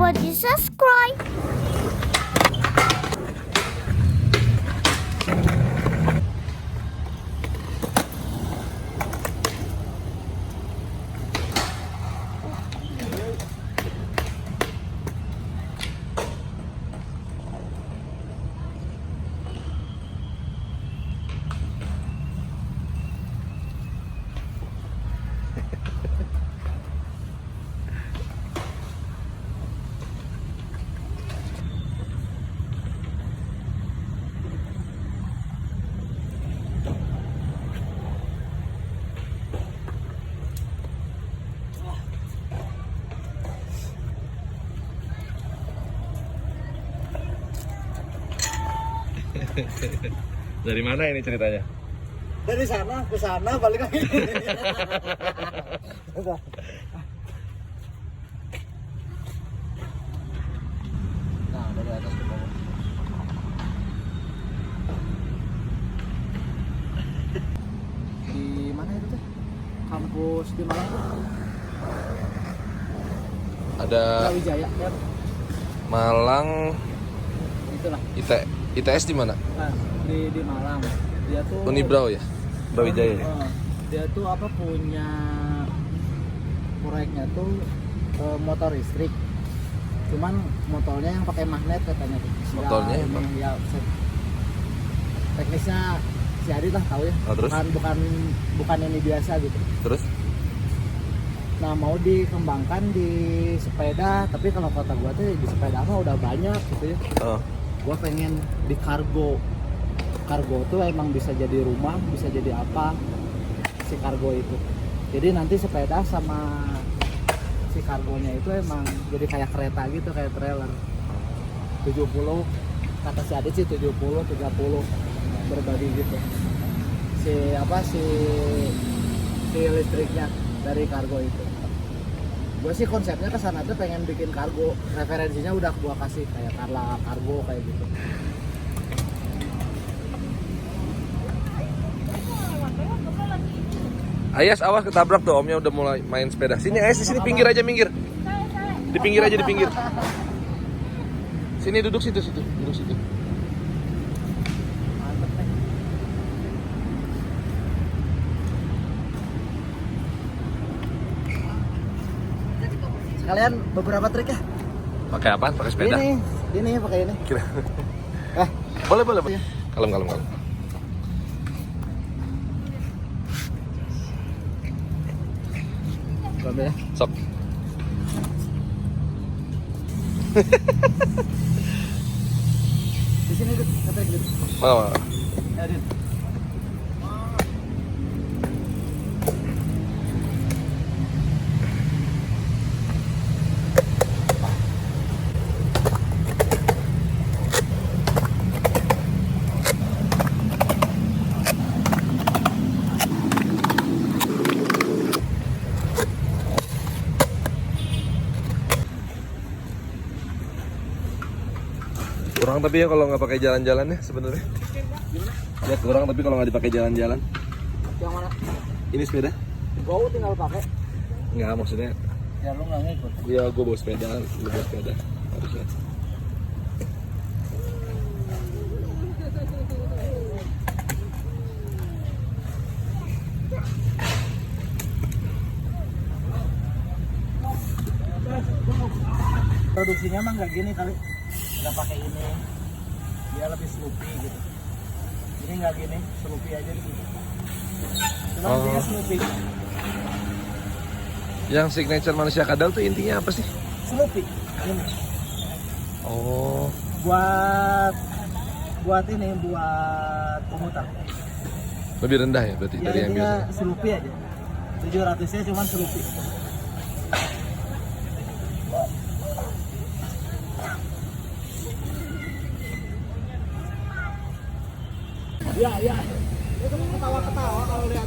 lupa di subscribe. Dari mana ini ceritanya? Dari sana ke sana balik lagi. Nah, dari atas ke bawah. Di mana itu teh? Kampus di Malang tuh? Ada Wijaya ya. Malang, Itulah. ITS di mana? Nah, di Malang. Dia tuh Unibrau ya? Brawijaya. Dia tuh apa punya proyeknya tuh motor listrik. Cuman motornya yang pakai magnet katanya tuh. Motornya yang ini, ya, teknisnya si Adi lah tahu ya. Oh, terus? Bukan ini biasa gitu. Terus? Nah, mau dikembangkan di sepeda, tapi kalau kata gua tuh di sepeda mah udah banyak gitu ya. Oh. Gua pengen di kargo. Kargo tuh emang bisa jadi rumah, bisa jadi apa si kargo itu. Jadi nanti sepeda sama si kargonya itu emang jadi kayak kereta gitu, kayak trailer. 70 kata si Adit sih 70 30 berbagi gitu. Si listriknya dari kargo itu. Gue sih konsepnya ke sana tuh pengen bikin kargo. Referensinya udah gua kasih kayak Carla Kargo kayak gitu. Ayas, awas ketabrak tuh, omnya udah mulai main sepeda. Sini Ayas, di sini pinggir aja, minggir. Di pinggir aja, di pinggir. Sini duduk situ, duduk situ. Mantep nih. Sekalian beberapa trik ya. Pakai apa? Pakai sepeda? Ini pakai ini. Kira. Eh, Boleh. Iya. Kalem. ambil ya. Sok. Di sini Dit, ngetrek Dit. Mana? Ya, Dit. Kurang tapi ya kalau nggak pakai jalan-jalan ya sebenarnya. Ya kurang tapi kalau nggak dipakai jalan-jalan. Yang mana? Ini sepeda? Gua tinggal pakai. Nggak, maksudnya. Ya lu nggak ngikut. Ya gue bawa sepeda, lu bawa sepeda. Harusnya. Produksinya mah nggak gini kali. Nggak pakai ini. Dia lebih sloopy gitu. Ini nggak gini, sloopy aja gitu. Cuma dia sloopy. Yang signature manusia kadal tuh intinya apa sih? Sloopy. Ini. Oh. Buat ini, buat pemutar. Lebih rendah ya berarti Ya dari yang intinya biasa. sloopy aja. 700-nya cuma sloopy. Ya. Itu ketawa-ketawa kalau lihat.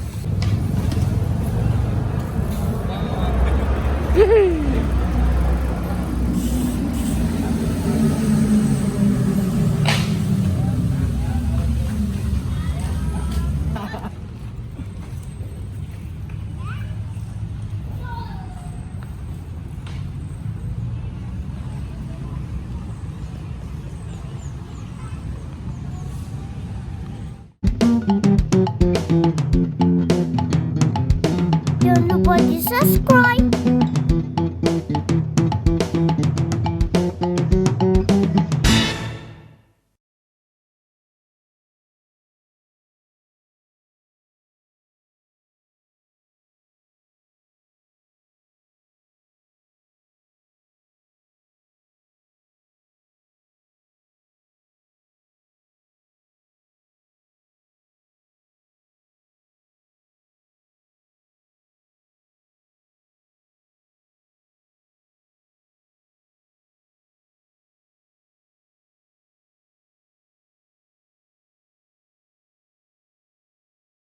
subscribe.